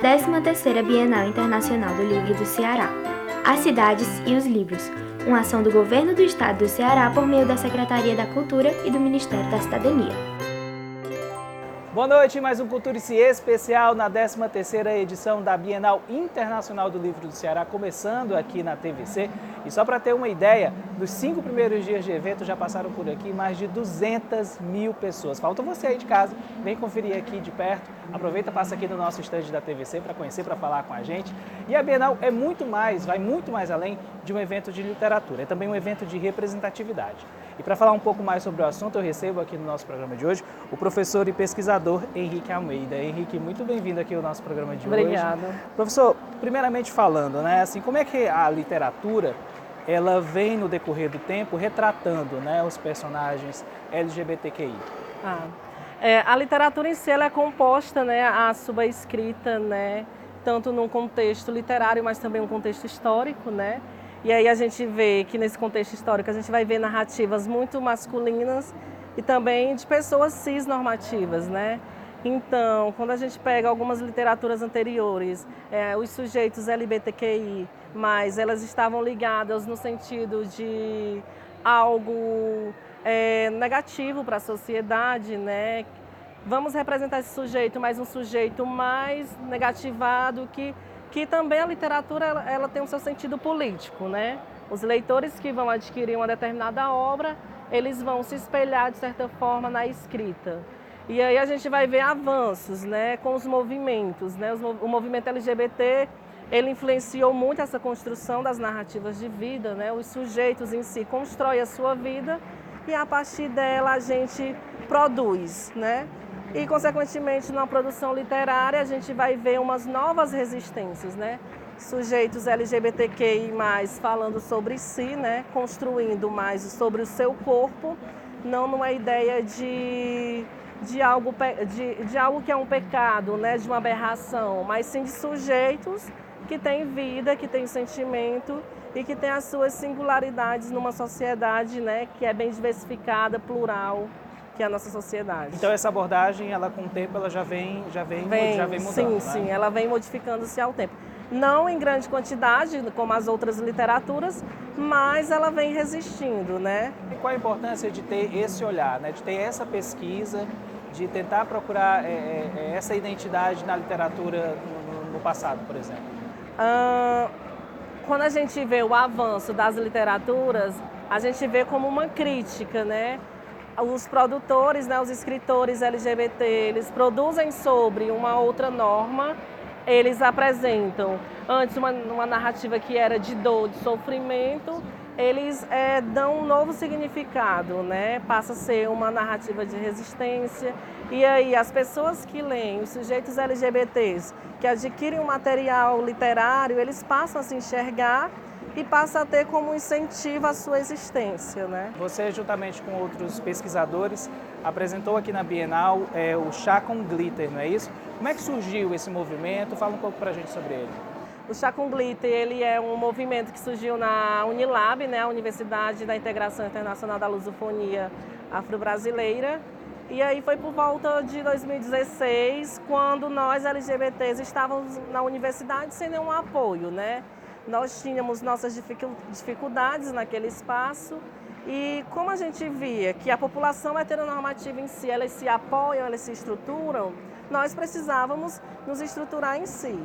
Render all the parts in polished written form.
13ª Bienal Internacional do Livro do Ceará. As cidades e os livros, uma ação do Governo do Estado do Ceará por meio da Secretaria da Cultura e do Ministério da Cidadania. Boa noite, mais um Cultura-se especial na 13ª edição da Bienal Internacional do Livro do Ceará, começando aqui na TVC. E só para ter uma ideia, dos 5 primeiros dias de evento já passaram por aqui mais de 200 mil pessoas. Falta você aí de casa, vem conferir aqui de perto, aproveita, passa aqui no nosso estande da TVC para conhecer, para falar com a gente. E a Bienal é muito mais, vai muito mais além de um evento de literatura, é também um evento de representatividade. E para falar um pouco mais sobre o assunto, eu recebo aqui no nosso programa de hoje o professor e pesquisador Henrique Almeida. Henrique, muito bem-vindo aqui ao nosso programa de hoje. Obrigada. Professor, primeiramente falando, né, assim, como é que a literatura ela vem no decorrer do tempo retratando, né, os personagens LGBTQI? A literatura em si ela é composta, né, a sua escrita, né, tanto num contexto literário, mas também um contexto histórico, né? E aí a gente vê que nesse contexto histórico a gente vai ver narrativas muito masculinas e também de pessoas cisnormativas, né? Então, quando a gente pega algumas literaturas anteriores, os sujeitos LGBTQI, mas elas estavam ligadas no sentido de algo negativo para a sociedade, né? Vamos representar esse sujeito, mas um sujeito mais negativado que também a literatura ela tem o seu sentido político, né? Os leitores que vão adquirir uma determinada obra, eles vão se espelhar de certa forma na escrita. E aí a gente vai ver avanços, né, com os movimentos, né? O movimento LGBT, ele influenciou muito essa construção das narrativas de vida, né? Os sujeitos em si constroem a sua vida e a partir dela a gente produz, né? E, consequentemente, na produção literária, a gente vai ver umas novas resistências, né? Sujeitos LGBTQI+, falando sobre si, né? Construindo mais sobre o seu corpo, não numa ideia de algo que é um pecado, né? De uma aberração, mas sim de sujeitos que têm vida, que têm sentimento e que têm as suas singularidades numa sociedade, né? Que é bem diversificada, plural, que é a nossa sociedade. Então essa abordagem, ela com o tempo, ela já vem mudando, sim, né? Sim, ela vem modificando-se ao tempo. Não em grande quantidade, como as outras literaturas, mas ela vem resistindo, né? E qual a importância de ter esse olhar, né? De ter essa pesquisa, de tentar procurar essa identidade na literatura no passado, por exemplo? Quando a gente vê o avanço das literaturas, a gente vê como uma crítica, né? Os produtores, né, os escritores LGBT, eles produzem sobre uma outra norma, eles apresentam antes uma narrativa que era de dor, de sofrimento, eles dão um novo significado, né? Passa a ser uma narrativa de resistência. E aí as pessoas que leem, os sujeitos LGBTs, que adquirem um material literário, eles passam a se enxergar e passa a ter como incentivo a sua existência, né? Você, juntamente com outros pesquisadores, apresentou aqui na Bienal o Chá com Glitter, não é isso? Como é que surgiu esse movimento? Fala um pouco pra gente sobre ele. O Chá com Glitter, ele é um movimento que surgiu na Unilab, né, a Universidade da Integração Internacional da Lusofonia Afro-Brasileira. E aí foi por volta de 2016, quando nós LGBTs estávamos na universidade sem nenhum apoio, né? Nós tínhamos nossas dificuldades naquele espaço e como a gente via que a população heteronormativa em si, elas se apoiam, elas se estruturam, nós precisávamos nos estruturar em si.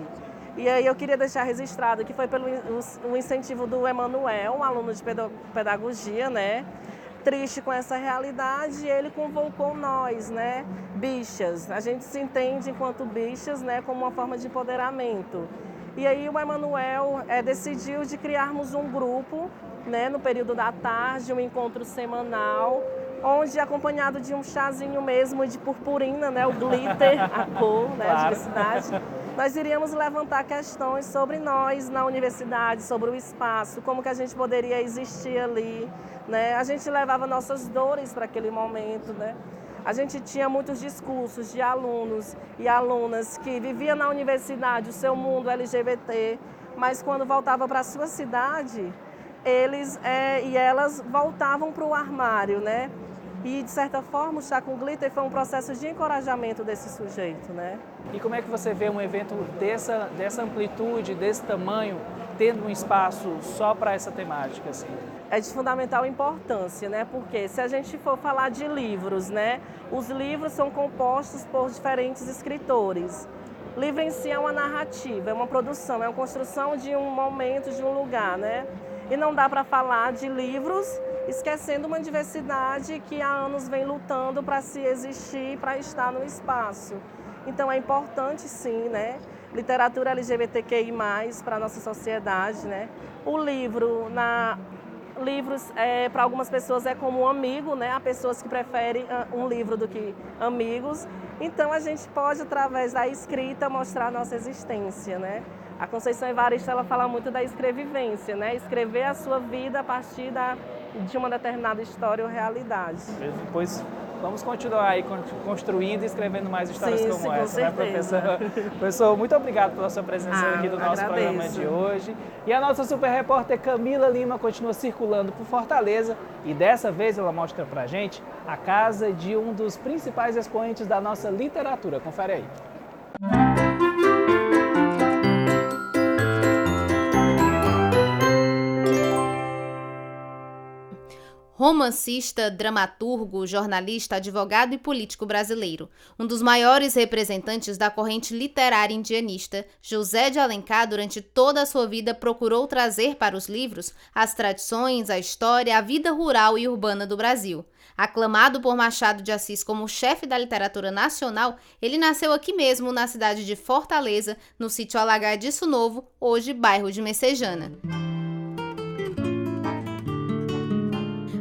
E aí eu queria deixar registrado que foi pelo incentivo do Emanuel, um aluno de pedagogia, né? Triste com essa realidade, ele convocou nós, né? Bichas. A gente se entende enquanto bichas, né? Como uma forma de empoderamento. E aí o Emanuel decidiu de criarmos um grupo, né, no período da tarde, um encontro semanal, onde acompanhado de um chazinho mesmo de purpurina, né, o glitter, a cor, né, claro, a diversidade, nós iríamos levantar questões sobre nós na universidade, sobre o espaço, como que a gente poderia existir ali, né? A gente levava nossas dores para aquele momento, né? A gente tinha muitos discursos de alunos e alunas que viviam na universidade o seu mundo LGBT, mas quando voltavam para a sua cidade, eles e elas voltavam para o armário, né? E, de certa forma, o Chá com Glitter foi um processo de encorajamento desse sujeito, né? E como é que você vê um evento dessa amplitude, desse tamanho, tendo um espaço só para essa temática, assim? É de fundamental importância, né? Porque se a gente for falar de livros, né? Os livros são compostos por diferentes escritores. O livro em si é uma narrativa, é uma produção, é uma construção de um momento, de um lugar, né? E não dá para falar de livros esquecendo uma diversidade que há anos vem lutando para se existir, para estar no espaço. Então é importante sim, né? Literatura LGBTQI+, para a nossa sociedade, né? O livro, livros para algumas pessoas é como um amigo, né? Há pessoas que preferem um livro do que amigos. Então a gente pode, através da escrita, mostrar a nossa existência, né? A Conceição Evaristo, ela fala muito da escrevivência, né? Escrever a sua vida a partir de uma determinada história ou realidade. Depois vamos continuar aí construindo e escrevendo mais histórias sim, como sim, essa, né, professor? Professor, muito obrigado pela sua presença aqui do nosso programa de hoje. E a nossa super repórter Camila Lima continua circulando por Fortaleza e dessa vez ela mostra pra gente a casa de um dos principais expoentes da nossa literatura. Confere aí. Romancista, dramaturgo, jornalista, advogado e político brasileiro. Um dos maiores representantes da corrente literária indianista, José de Alencar, durante toda a sua vida, procurou trazer para os livros as tradições, a história, a vida rural e urbana do Brasil. Aclamado por Machado de Assis como o chefe da literatura nacional, ele nasceu aqui mesmo, na cidade de Fortaleza, no sítio Alagar Disso Novo, hoje bairro de Messejana.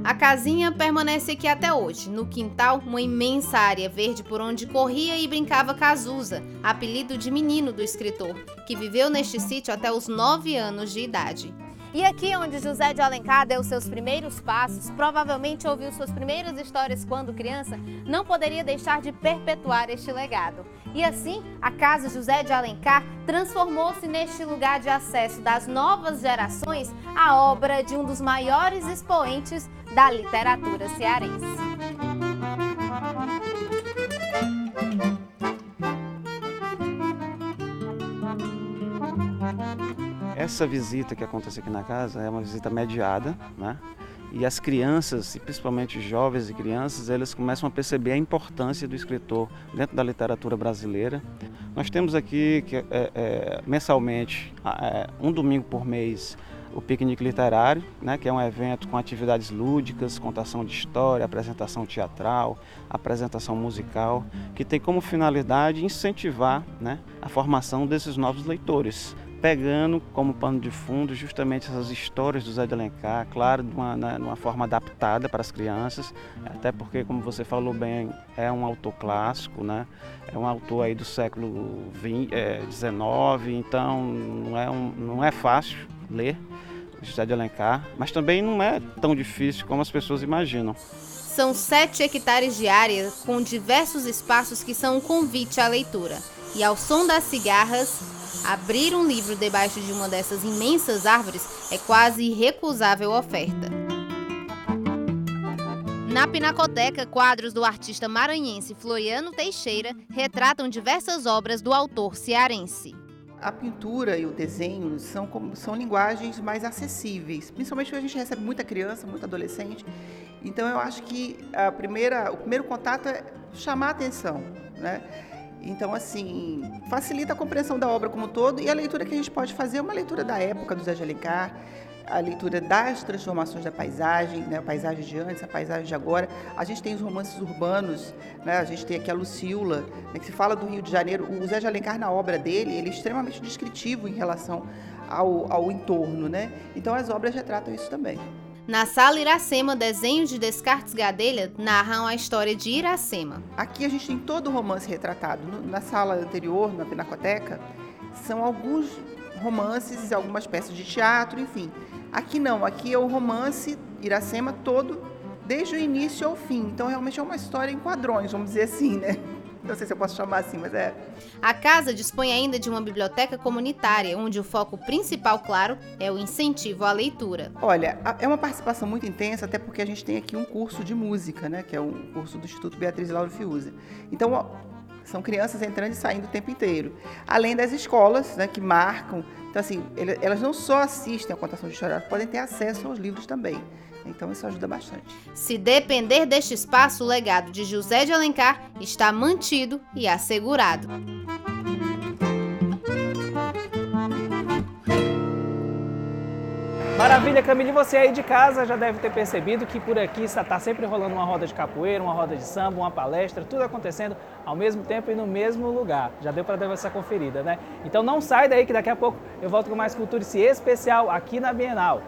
A casinha permanece aqui até hoje. No quintal, uma imensa área verde por onde corria e brincava Cazuza, apelido de menino do escritor, que viveu neste sítio até os 9 anos de idade. E aqui onde José de Alencar deu seus primeiros passos, provavelmente ouviu suas primeiras histórias quando criança, não poderia deixar de perpetuar este legado. E assim, a Casa José de Alencar transformou-se neste lugar de acesso das novas gerações à obra de um dos maiores expoentes da literatura cearense. Essa visita que acontece aqui na casa é uma visita mediada, né? E as crianças, e principalmente jovens e crianças, eles começam a perceber a importância do escritor dentro da literatura brasileira. Nós temos aqui mensalmente, um domingo por mês, o Piquenique Literário, né, que é um evento com atividades lúdicas, contação de história, apresentação teatral, apresentação musical, que tem como finalidade incentivar, né, a formação desses novos leitores, pegando como pano de fundo justamente essas histórias do José de Alencar, claro, de uma forma adaptada para as crianças, até porque, como você falou bem, é um autor clássico, né? É um autor aí do século XIX, então não é fácil ler José de Alencar, mas também não é tão difícil como as pessoas imaginam. São 7 hectares de área com diversos espaços que são um convite à leitura. E ao som das cigarras, abrir um livro debaixo de uma dessas imensas árvores é quase irrecusável oferta. Na Pinacoteca, quadros do artista maranhense Floriano Teixeira retratam diversas obras do autor cearense. A pintura e o desenho são linguagens mais acessíveis, principalmente porque a gente recebe muita criança, muito adolescente. Então eu acho que o primeiro contato é chamar a atenção, né? Então, assim, facilita a compreensão da obra como um todo, e a leitura que a gente pode fazer é uma leitura da época do José de Alencar, a leitura das transformações da paisagem, né? A paisagem de antes, a paisagem de agora. A gente tem os romances urbanos, né? A gente tem aqui a Lucíula, né? Que se fala do Rio de Janeiro. O José de Alencar, na obra dele, ele é extremamente descritivo em relação ao entorno, né? Então, as obras retratam isso também. Na Sala Iracema, desenhos de Descartes Gadelha narram a história de Iracema. Aqui a gente tem todo o romance retratado. Na sala anterior, na Pinacoteca, são alguns romances, algumas peças de teatro, enfim. Aqui não, aqui é o romance Iracema todo, desde o início ao fim. Então, realmente é uma história em quadrões, vamos dizer assim, né? Não sei se eu posso chamar assim, mas é. A casa dispõe ainda de uma biblioteca comunitária, onde o foco principal, claro, é o incentivo à leitura. Olha, é uma participação muito intensa, até porque a gente tem aqui um curso de música, né, que é um curso do Instituto Beatriz Lauro Fiuza. Então, são crianças entrando e saindo o tempo inteiro. Além das escolas, né, que marcam. Então, assim, elas não só assistem à contação de história, elas podem ter acesso aos livros também. Então, isso ajuda bastante. Se depender deste espaço, o legado de José de Alencar está mantido e assegurado. Maravilha, Camille, você aí de casa já deve ter percebido que por aqui está sempre rolando uma roda de capoeira, uma roda de samba, uma palestra, tudo acontecendo ao mesmo tempo e no mesmo lugar. Já deu para dar essa conferida, né? Então não sai daí que daqui a pouco eu volto com mais Cultura-se especial aqui na Bienal.